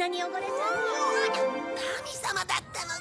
なに汚れちゃう。神様だったの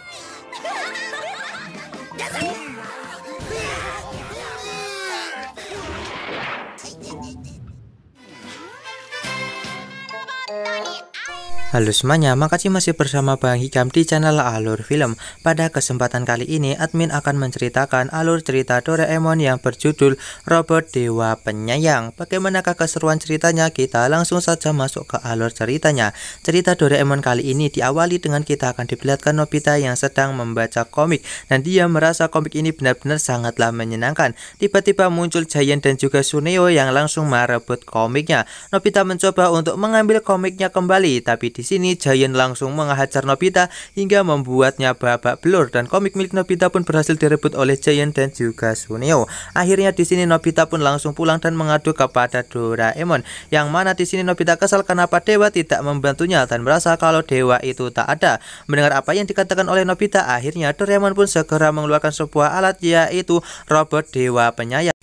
Halo semuanya, makasih masih bersama Bang Hikam di channel Alur Film. Pada kesempatan kali ini, admin akan menceritakan alur cerita Doraemon yang berjudul Robot Dewa Penyayang. Bagaimanakah keseruan ceritanya? Kita langsung saja masuk ke alur ceritanya. Cerita Doraemon kali ini diawali dengan kita akan diperlihatkan Nobita yang sedang membaca komik, dan dia merasa komik ini benar-benar sangatlah menyenangkan. Tiba-tiba muncul Giant dan juga Suneo yang langsung merebut komiknya. Nobita mencoba untuk mengambil komiknya kembali, tapi di sini Giant langsung menghajar Nobita hingga membuatnya babak belur, dan komik milik Nobita pun berhasil direbut oleh Giant dan juga Suneo. Akhirnya di sini Nobita pun langsung pulang dan mengadu kepada Doraemon, yang mana di sini Nobita kesal kenapa Dewa tidak membantunya dan merasa kalau Dewa itu tak ada. Mendengar apa yang dikatakan oleh Nobita, akhirnya Doraemon pun segera mengeluarkan sebuah alat, yaitu robot Dewa Penyayang.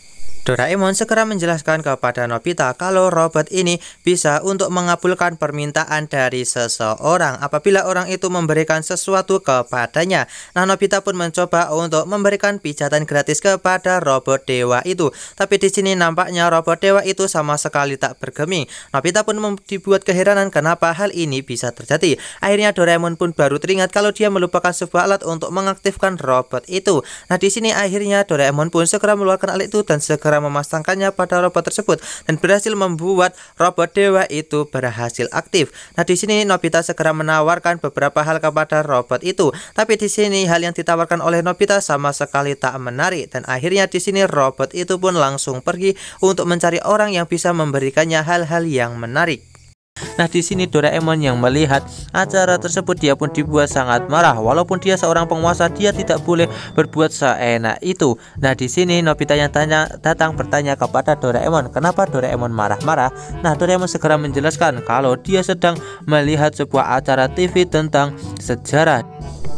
Doraemon segera menjelaskan kepada Nobita kalau robot ini bisa untuk mengabulkan permintaan dari seseorang apabila orang itu memberikan sesuatu kepadanya. Nah, Nobita pun mencoba untuk memberikan pijatan gratis kepada robot dewa itu. Tapi di sini nampaknya robot dewa itu sama sekali tak bergeming. Nobita pun dibuat keheranan kenapa hal ini bisa terjadi. Akhirnya Doraemon pun baru teringat kalau dia melupakan sebuah alat untuk mengaktifkan robot itu. Nah, di sini akhirnya Doraemon pun segera mengeluarkan alat itu dan segera memasangkannya pada robot tersebut dan berhasil membuat robot dewa itu berhasil aktif. Nah, di sini Nobita segera menawarkan beberapa hal kepada robot itu, tapi di sini hal yang ditawarkan oleh Nobita sama sekali tak menarik, dan akhirnya di sini robot itu pun langsung pergi untuk mencari orang yang bisa memberikannya hal-hal yang menarik. Nah, di sini Doraemon yang melihat acara tersebut dia pun dibuat sangat marah. Walaupun dia seorang penguasa, dia tidak boleh berbuat seenak itu. Nah, di sini Nobita yang datang bertanya kepada Doraemon, kenapa Doraemon marah-marah? Nah, Doraemon segera menjelaskan kalau dia sedang melihat sebuah acara TV tentang sejarah,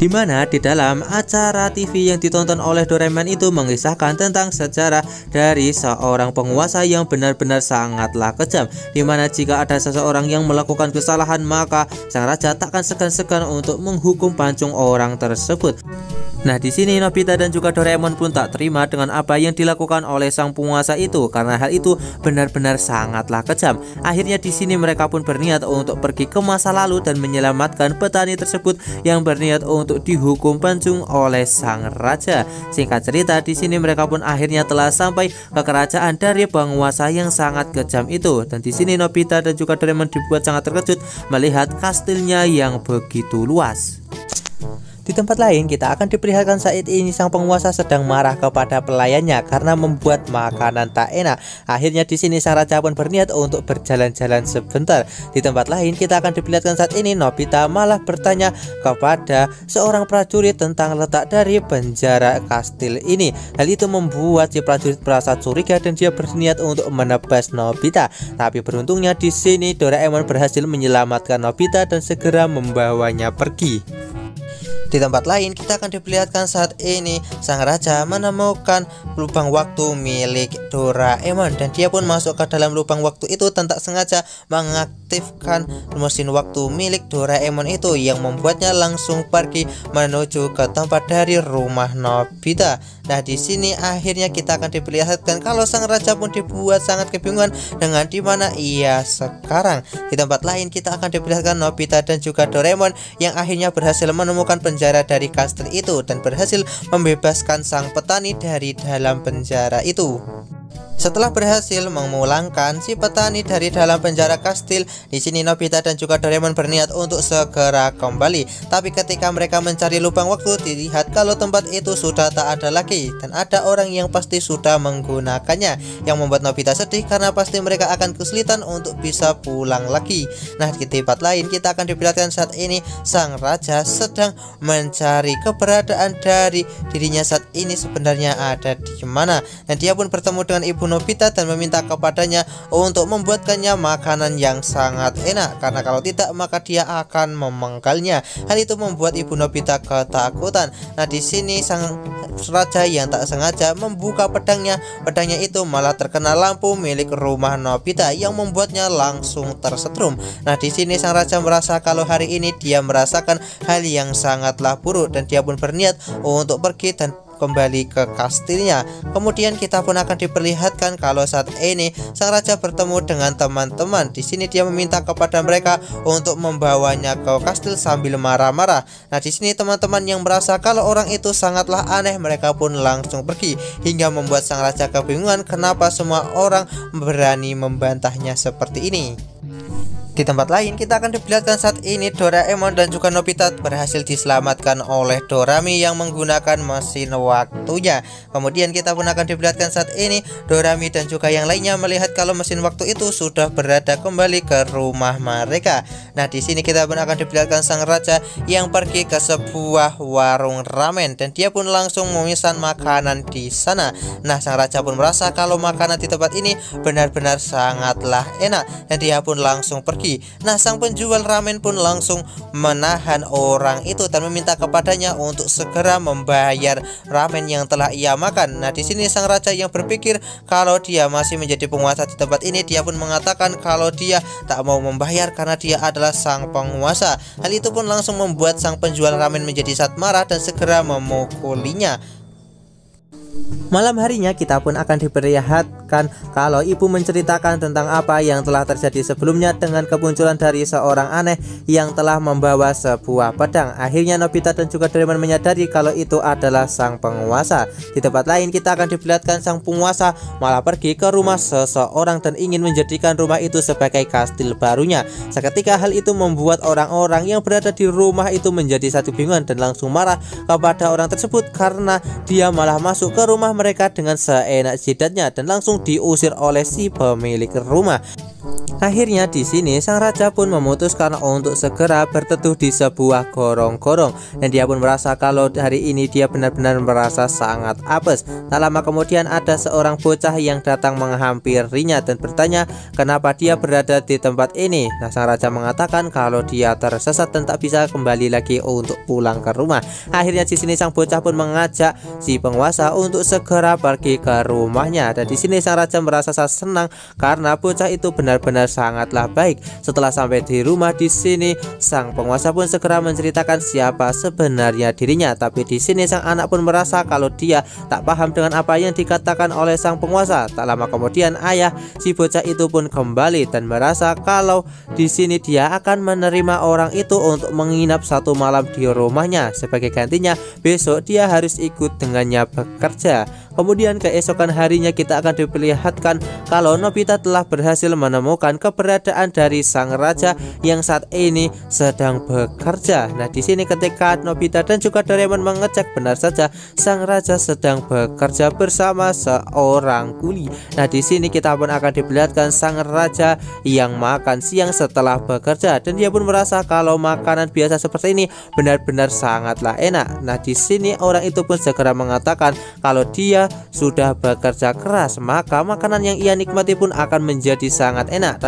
di mana di dalam acara TV yang ditonton oleh Doraemon itu mengisahkan tentang sejarah dari seorang penguasa yang benar-benar sangatlah kejam, di mana jika ada seseorang yang melakukan kesalahan maka sang raja takkan segan-segan untuk menghukum pancung orang tersebut. Nah, di sini Nobita dan juga Doraemon pun tak terima dengan apa yang dilakukan oleh sang penguasa itu, karena hal itu benar-benar sangatlah kejam. Akhirnya di sini mereka pun berniat untuk pergi ke masa lalu dan menyelamatkan petani tersebut yang berniat untuk dihukum pancung oleh sang raja. Singkat cerita, di sini mereka pun akhirnya telah sampai ke kerajaan dari penguasa yang sangat kejam itu. Dan di sini Nobita dan juga Doraemon dibuat sangat terkejut melihat kastilnya yang begitu luas. Di tempat lain kita akan diperlihatkan saat ini sang penguasa sedang marah kepada pelayannya karena membuat makanan tak enak. Akhirnya di sini sang raja pun berniat untuk berjalan-jalan sebentar. Di tempat lain kita akan diperlihatkan saat ini Nobita malah bertanya kepada seorang prajurit tentang letak dari penjara kastil ini. Hal itu membuat si prajurit merasa curiga dan dia berniat untuk menebas Nobita. Tapi beruntungnya di sini Doraemon berhasil menyelamatkan Nobita dan segera membawanya pergi. Di tempat lain kita akan diperlihatkan saat ini sang raja menemukan lubang waktu milik Doraemon, dan dia pun masuk ke dalam lubang waktu itu dan tak sengaja mengaktifkan mesin waktu milik Doraemon itu yang membuatnya langsung pergi menuju ke tempat dari rumah Nobita. Nah, di sini akhirnya kita akan diperlihatkan kalau sang raja pun dibuat sangat kebingungan dengan di mana ia sekarang. Di tempat lain kita akan diperlihatkan Nobita dan juga Doraemon yang akhirnya berhasil menemukan penjara dari kastil itu dan berhasil membebaskan sang petani dari dalam penjara itu. Setelah berhasil memulangkan si petani dari dalam penjara kastil, di sini Nobita dan juga Doraemon berniat untuk segera kembali. Tapi ketika mereka mencari lubang waktu, dilihat kalau tempat itu sudah tak ada lagi dan ada orang yang pasti sudah menggunakannya, yang membuat Nobita sedih karena pasti mereka akan kesulitan untuk bisa pulang lagi. Nah, di tempat lain kita akan diperlihatkan saat ini sang raja sedang mencari keberadaan dari dirinya saat ini sebenarnya ada di mana, dan dia pun bertemu dengan ibu Nobita dan meminta kepadanya untuk membuatkannya makanan yang sangat enak, karena kalau tidak maka dia akan memenggalnya. Hal itu membuat ibu Nobita ketakutan. Nah, di sini sang raja yang tak sengaja membuka pedangnya. Pedangnya itu malah terkena lampu milik rumah Nobita yang membuatnya langsung tersetrum. Nah, di sini sang raja merasa kalau hari ini dia merasakan hal yang sangatlah buruk dan dia pun berniat untuk pergi dan kembali ke kastilnya. Kemudian kita pun akan diperlihatkan kalau saat ini sang raja bertemu dengan teman-teman. Di sini dia meminta kepada mereka untuk membawanya ke kastil sambil marah-marah. Nah, di sini teman-teman yang merasa kalau orang itu sangatlah aneh, mereka pun langsung pergi hingga membuat sang raja kebingungan kenapa semua orang berani membantahnya seperti ini. Di tempat lain kita akan diperlihatkan saat ini Doraemon dan juga Nobita berhasil diselamatkan oleh Dorami yang menggunakan mesin waktunya. Kemudian kita pun akan diperlihatkan saat ini Dorami dan juga yang lainnya melihat kalau mesin waktu itu sudah berada kembali ke rumah mereka. Nah, di sini kita pun akan diperlihatkan sang raja yang pergi ke sebuah warung ramen dan dia pun langsung memesan makanan di sana. Nah, sang raja pun merasa kalau makanan di tempat ini benar-benar sangatlah enak dan dia pun langsung pergi. Nah, sang penjual ramen pun langsung menahan orang itu dan meminta kepadanya untuk segera membayar ramen yang telah ia makan. Nah, di sini sang raja yang berpikir kalau dia masih menjadi penguasa di tempat ini, dia pun mengatakan kalau dia tak mau membayar karena dia adalah sang penguasa. Hal itu pun langsung membuat sang penjual ramen menjadi sangat marah dan segera memukulinya. Malam harinya kita pun akan diperlihatkan kalau ibu menceritakan tentang apa yang telah terjadi sebelumnya dengan kemunculan dari seorang aneh yang telah membawa sebuah pedang. Akhirnya Nobita dan juga Doraemon menyadari kalau itu adalah sang penguasa. Di tempat lain kita akan diperlihatkan sang penguasa malah pergi ke rumah seseorang dan ingin menjadikan rumah itu sebagai kastil barunya. Seketika hal itu membuat orang-orang yang berada di rumah itu menjadi satu bingungan dan langsung marah kepada orang tersebut karena dia malah masuk ke rumah mereka dengan seenak jidatnya dan langsung diusir oleh si pemilik rumah. Akhirnya di sini sang raja pun memutuskan untuk segera berteduh di sebuah gorong-gorong dan dia pun merasa kalau hari ini dia benar-benar merasa sangat apes. Tak lama kemudian ada seorang bocah yang datang menghampirinya dan bertanya kenapa dia berada di tempat ini. Nah, sang raja mengatakan kalau dia tersesat dan tak bisa kembali lagi untuk pulang ke rumah. Akhirnya di sini sang bocah pun mengajak si penguasa untuk segera pergi ke rumahnya. Dan di sini sang raja merasa sangat senang karena bocah itu benar-benar sangatlah baik. Setelah sampai di rumah, di sini sang penguasa pun segera menceritakan siapa sebenarnya dirinya. Tapi di sini sang anak pun merasa kalau dia tak paham dengan apa yang dikatakan oleh sang penguasa. Tak lama kemudian ayah si bocah itu pun kembali dan merasa kalau di sini dia akan menerima orang itu untuk menginap satu malam di rumahnya. Sebagai gantinya besok dia harus ikut dengannya bekerja. Kemudian keesokan harinya kita akan diperlihatkan kalau Nobita telah berhasil menemukan keberadaan dari sang raja yang saat ini sedang bekerja. Nah, di sini ketika Nobita dan juga Doraemon mengecek, benar saja sang raja sedang bekerja bersama seorang kuli. Nah, di sini kita pun akan diperlihatkan sang raja yang makan siang setelah bekerja dan dia pun merasa kalau makanan biasa seperti ini benar-benar sangatlah enak. Nah, di sini orang itu pun segera mengatakan kalau dia sudah bekerja keras maka makanan yang ia nikmati pun akan menjadi sangat enak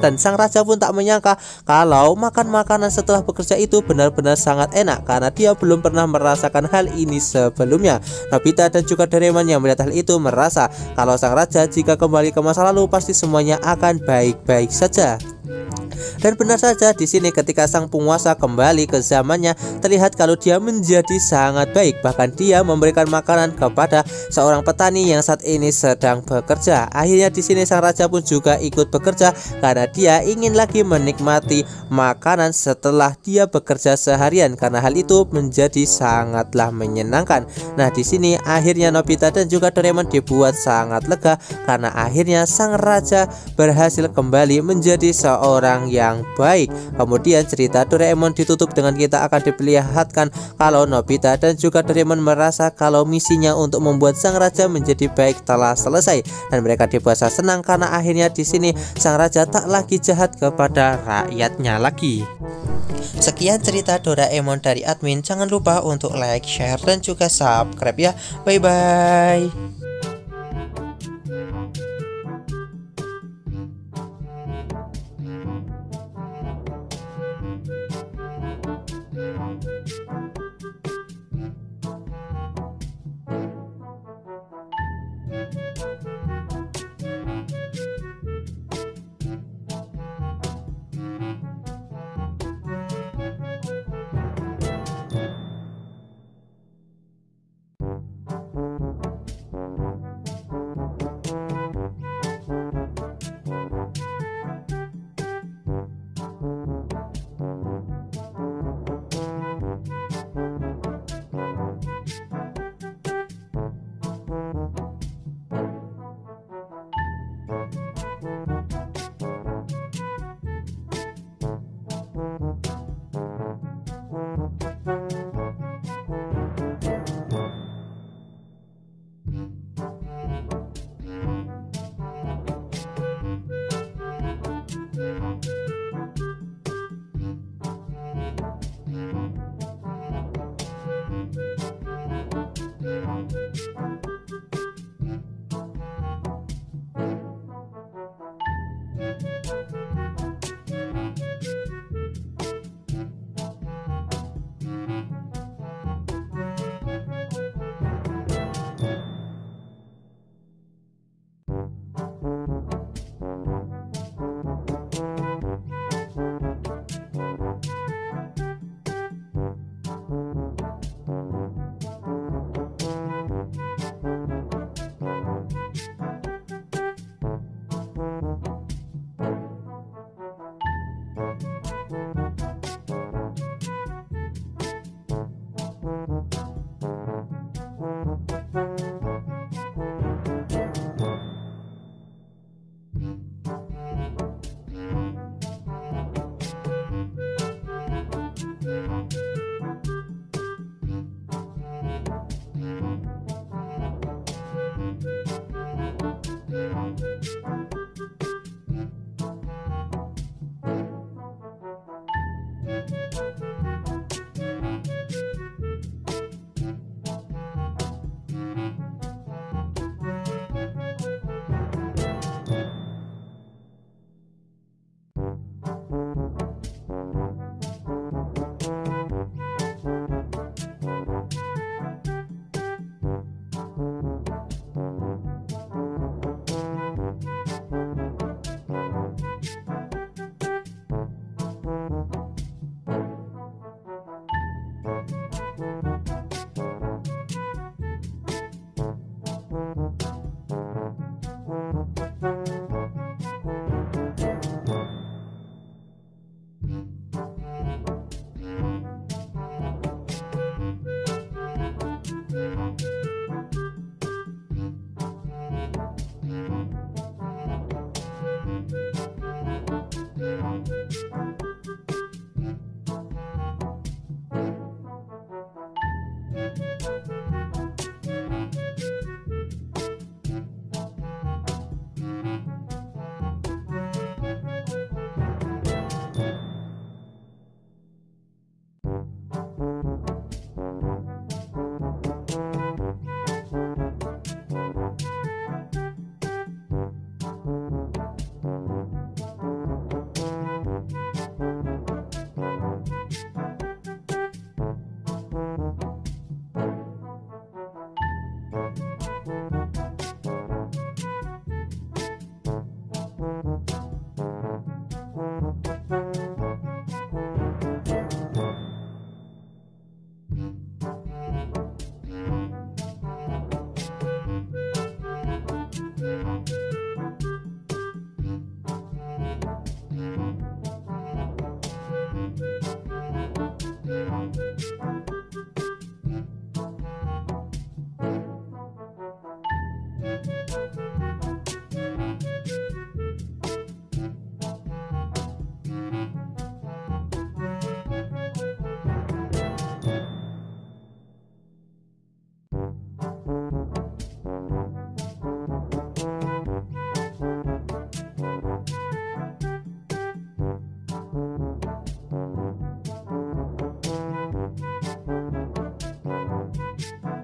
dan sang raja pun tak menyangka kalau makan makanan setelah bekerja itu benar-benar sangat enak karena dia belum pernah merasakan hal ini sebelumnya. Nobita dan juga Doraemon yang melihat hal itu merasa kalau sang raja jika kembali ke masa lalu pasti semuanya akan baik-baik saja. Dan benar saja di sini ketika sang penguasa kembali ke zamannya, terlihat kalau dia menjadi sangat baik. Bahkan dia memberikan makanan kepada seorang petani yang saat ini sedang bekerja. Akhirnya di sini sang raja pun juga ikut bekerja karena dia ingin lagi menikmati makanan setelah dia bekerja seharian karena hal itu menjadi sangatlah menyenangkan. Nah, di sini akhirnya Nobita dan juga Doraemon dibuat sangat lega karena akhirnya sang raja berhasil kembali menjadi seorang yang baik. Kemudian cerita Doraemon ditutup dengan kita akan diperlihatkan kalau Nobita dan juga Doraemon merasa kalau misinya untuk membuat sang raja menjadi baik telah selesai dan mereka dibuat senang karena akhirnya di sini sang raja tak lagi jahat kepada rakyatnya lagi. Sekian cerita Doraemon dari admin. Jangan lupa untuk like, share dan juga subscribe ya. Bye bye.